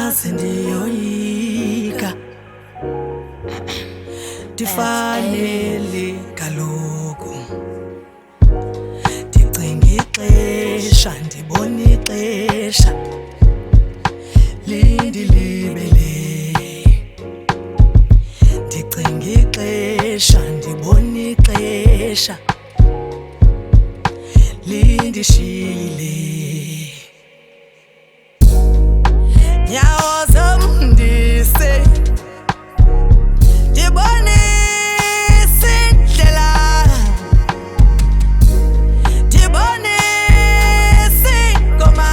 Yazi ndiyoyika ndifanele kaloku ndicinga ixesha ndibona ixesha lindilibele ndicinga ixesha ndibona ixesha lindishiyile nyawo zomndise ndibonisa indlela ndibonisa ingoma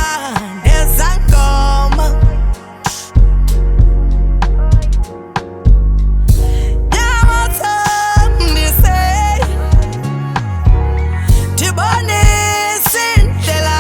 nezangoma nyawo zomndise ndibonisa indlela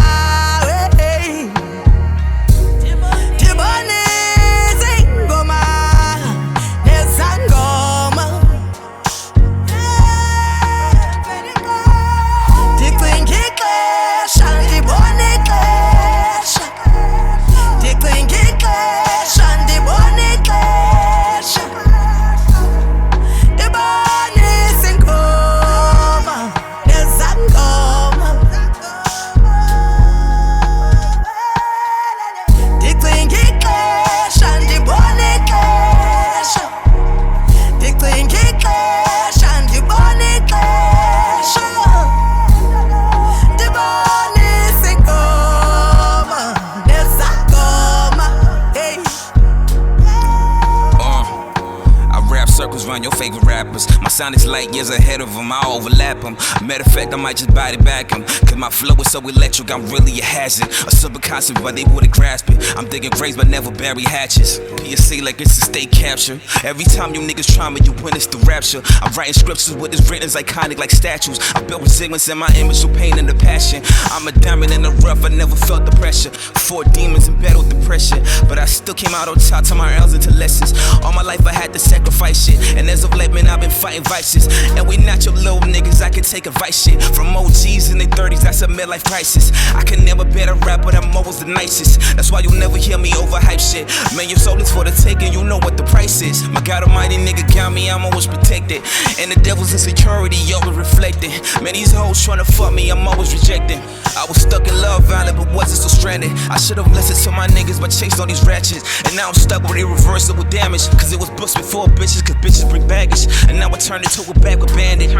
Your favorite rappers, my sound is light years ahead of them, I overlap them. Matter of fact, I might just body back them. Cause my flow is so electric, I'm really a hazard. A subconscious, but they wouldn't grasp it. I'm thinking graves, but never bury hatches. PSA like it's a state capture. Every time you niggas try me, you win, it's the rapture. I'm writing scriptures with this written is iconic like statues. I built resilience in my image, so pain and the passion. I'm a diamond in the rough, I never felt the pressure. 4 demons in battle depression, but I still came out on top, turn my L's into lessons. All my life I had to sacrifice shit. And as of late, man, I've been fighting vices. And we not your little niggas, I can take advice shit. From OGs in their 30s, that's a midlife crisis. I can never bet a rap, but I'm always the nicest. That's why you'll never hear me overhype shit. Man, your soul is for the taking, you know what the price is. My God almighty nigga got me, I'm always protected. And the devil's insecurity, always reflecting. Man, these hoes tryna fuck me, I'm always rejecting. I was stuck in love violent, but wasn't so stranded. I should've listened to my niggas, but chased all these ratchets. And now I'm stuck with irreversible damage. Cause it was books before bitches, cause bitches bring baggage. And now I turned into a backward bandit.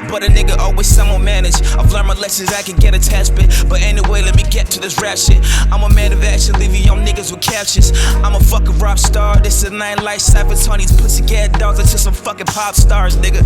But a nigga always someone manage. I've learned my lessons, I can get attached, but anyway, let me get to this rap shit. I'm a man of action, leaving young niggas with captions. I'm a fucking rock star, this is a night like Cyphers. Turn these pussy cat dogs into some fucking pop stars, nigga.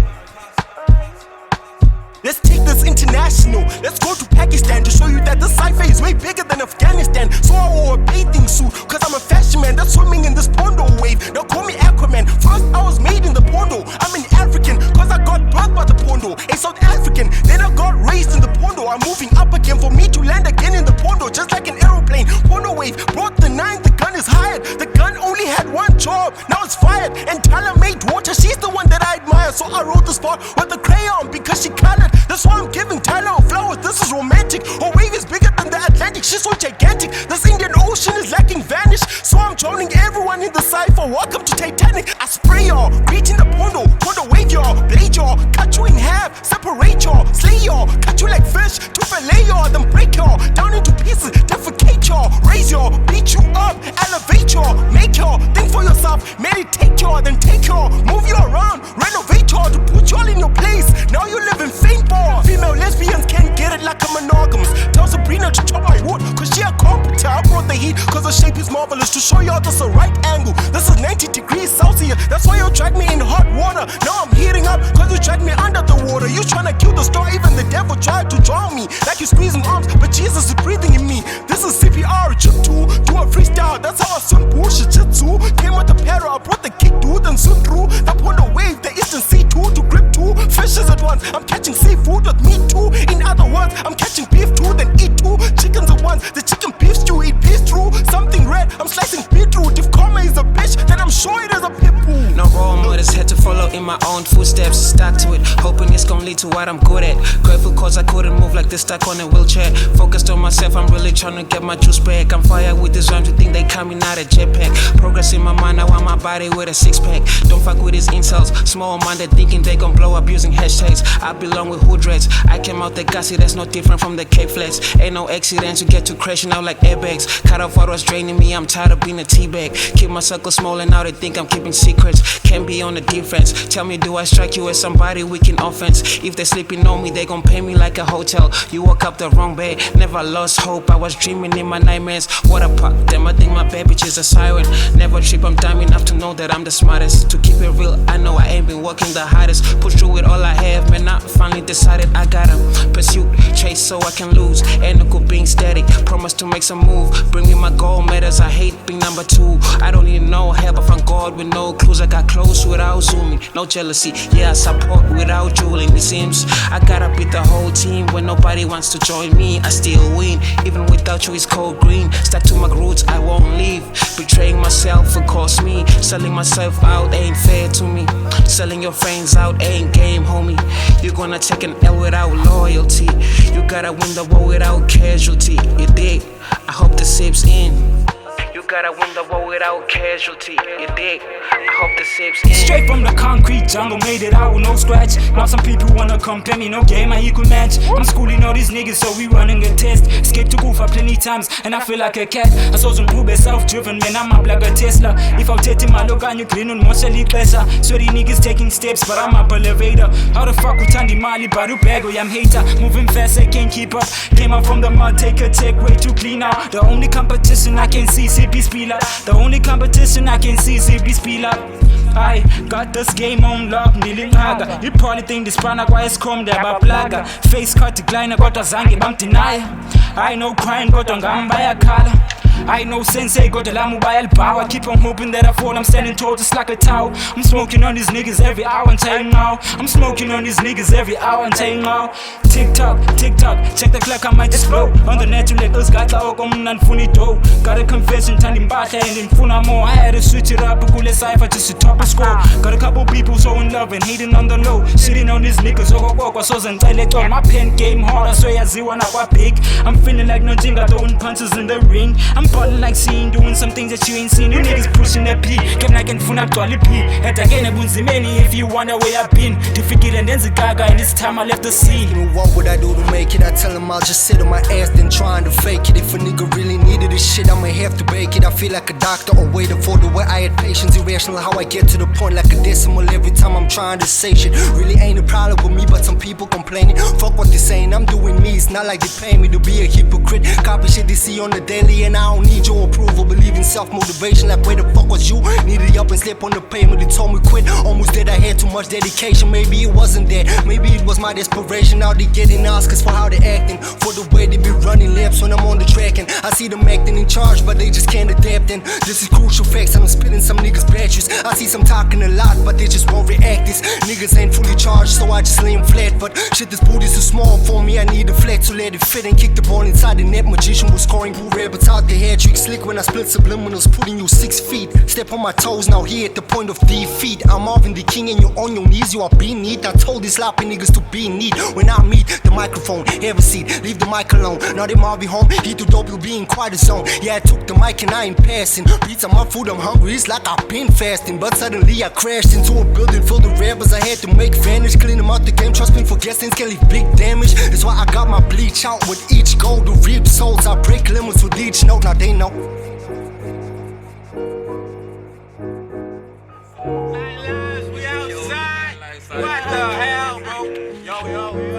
Let's take this international. Let's go to Pakistan to show you that this Cypher is way bigger than Afghanistan. So I wore a bathing suit, cause I'm a fashion man that's swimming in this Phondo wave. Now call me Aquaman. First I was made in the Phondo. I'm an African, cause I got birthed by the Phondo. A South African, then I got raised in the Phondo. I'm moving up again for me to land again in the Phondo. Just like an aeroplane, Phondo wave brought the 9, the gun is hired. The gun only had one job, now it's fired. And Tyler made water, she's the one that I admire. So I wrote this part with a crayon because she colored. That's why I'm giving Tyler flowers, this is romantic. Her wave is bigger than the Atlantic, she's so gigantic. This Indian Ocean is lacking vanish. So I'm drowning everyone in the Cypher. Welcome to Titanic. I spray y'all, reach in the Phondo wave y'all, blade y'all, cut you in half, separate y'all, slay y'all, cut you like fish, to fillet y'all, then break y'all down into pieces, defecate y'all, raise y'all, beat you up, elevate y'all, make y'all think for yourself, meditate y'all, then take y'all, move you around, renovate y'all to put y'all in your place. Now you live in Fynbos. Female lesbians can't get it like a monogamous. Tell Sabrina to chop my wood, cause she a carpenter. I brought the heat, cause the shape is marvelous. To show y'all this a right angle. This is 90 degrees Celsius. That's why you drag me in hot water. Now I'm heating up, cause you drag me under the water. You tryna kill the star, even the devil tried to drown me. Like you squeezing arms, but Jesus is breathing in me. This is CPR, chip 2, do a freestyle. That's how I swim bullshit jitsu. Came with the para, I brought the kick dude and swim through. That Phondo wave, the eastern C2 to grip 2 fishes at once. I'm catching seafood with meat too. In other words, I'm catching beef too, then eat 2 chickens at once. The chicken beef stew, eat peas through. Something red, I'm slicing beetroot. If karma is a bitch, then I'm sure it is a pit bull. No role models, had to follow in my own footsteps, stuck to it, hoping it's gonna lead to what I'm good at. Grateful cause I couldn't move like this, stuck on a wheelchair. Focused on myself, I'm really trying to get my juice back. I'm fired with these rhymes, you think they coming out of jetpack. Progress in my mind, I want my body with a six-pack. Don't fuck with these insults, small-minded thinking they gon' blow up using hashtags. I belong with hood rats, I came out the gassy, that's no different from the Cape Flats. Ain't no accidents, you get to crashing out like airbags. Cut off what was draining me, I'm tired of being a teabag. Keep my circle small and now they think I'm keeping secrets. Can't be on the defense, tell me do I strike you as somebody weak in offense? If they sleeping on me, they gon' pay me like a hotel. You woke up the wrong bed, never lost hope, I was dreaming in my nightmares. What a pop, damn I think my bad bitch is a siren. Never trip, I'm dumb enough to know that I'm the smartest. To keep it real, I know I ain't been working the hardest. Push through with all I have, man, I finally decided I gotta pursue, chase so I can lose. Ain't no good being static, promise to make some move. Bring me my gold matters, I hate being number two. I don't need no help, I found God with no clues. I got close without zooming, no jealousy, yeah I support without drooling. It seems I gotta beat the whole team. When nobody wants to join me, I still win. Even without you it's cold green. Stuck to my roots, I won't leave. Betraying myself will cost me. Selling myself out ain't fair to me. Selling your friends out ain't game, homie. You're gonna take an L without loyalty. You gotta win the war without casualty. You dig? I hope the sip's in. You gotta win the war without casualty. You dig? I hope the sip's in. Straight from the concrete jungle, made it out with no scratch. Now some people wanna compare me, no game I equal match. I'm schooling all these niggas, so we running a test. Escaped to goof plenty times, and I feel like a cat. I saw some Uber self-driven, man, I'm up like a Tesla. If I'm taking my look on you, clean on mostly better. So these niggas taking steps, but I'm up elevator. How the fuck with Andy Mali, Baru Bago, I'm hater. Moving fast, I can't keep up. Came out from the mud, take a take way too clean out. The only competition I can see, CP Spila. The only competition I can see, CP Spila. I got this game on lock, kneeling haga. You probably think this prana kwa escom de baplaga. Face cut decline, got a zangi bump deny. I know crying, got on gamba kala. I know sensei got a lamu by power. Keep on hoping that I fall, I'm standing tall just like a tower. I'm smoking on these niggas every hour and time now. I'm smoking on these niggas every hour and time now. Tick tock, check the clock, I might just blow. On the net you let those guys out, I'm not funny dough. Got a confession, turning back and in funa more. I had to switch it up, cool Cypher just to top a score. Got a couple people so in love and hating on the low. Sitting on these niggas, oh, so zentelect on my pen game hard, I swear I see one up big. I'm feeling like no jingle, throwing punches in the ring. I'm balling like seeing, doing some things that you ain't seen. You niggas pushing that P, kept like in funa actually P. And again, I wouldn't see many if you wonder where I've been. Defeated and then the gaga, and this time I left the scene. What would I do to make it? I tell him I'll just sit on my ass then trying to fake it. If a nigga really needed this shit, I'ma have to bake it. I feel like a doctor or waiting for the way I had patience. Irrational how I get to the point like a decimal every time I'm trying to say shit. Really ain't a problem with me, but some people complaining. Fuck what they saying, I'm doing me. It's not like they pay me to be a hypocrite. Copy shit they see on the daily and I don't need your approval. Believe in self-motivation, like where the fuck was you? Needed up and slept on the pavement, they told me quit. Almost dead, I had too much dedication. Maybe it wasn't that, maybe it was my desperation. Now they getting Oscars for how they acting, for the way they be running laps when I'm on the track. And I see them acting in charge, but they just can't adapt. And this is crucial facts, and I'm spitting some niggas batteries. I see some talking a lot, but they just won't react. These niggas ain't fully charged, so I just lay them flat. But shit, this booty's too small for me, I need a flat to let it fit and kick the ball inside the net. Magician was scoring blue rabbits out the hair tricks. Slick when I split subliminals, putting you 6 feet. Step on my toes, now here at the point of defeat. I'm Marvin the King and you're on your knees, you are being neat. I told these sloppy niggas to be neat. When I meet the microphone, have a seat, leave the mic alone. Now they Marvin home, he too dope, you be in quite a zone. Yeah, I took the mic and I ain't passing. Beats on my food, I'm hungry, it's like I've been fasting. But suddenly I crashed into a building full of rappers. I had to make vanish, clean them out the game. Trust me, for guessings can leave big damage. That's why I got my bleach out with each goal to reap souls. I break limits with each note, now they know. We outside. What the hell, bro? Yo.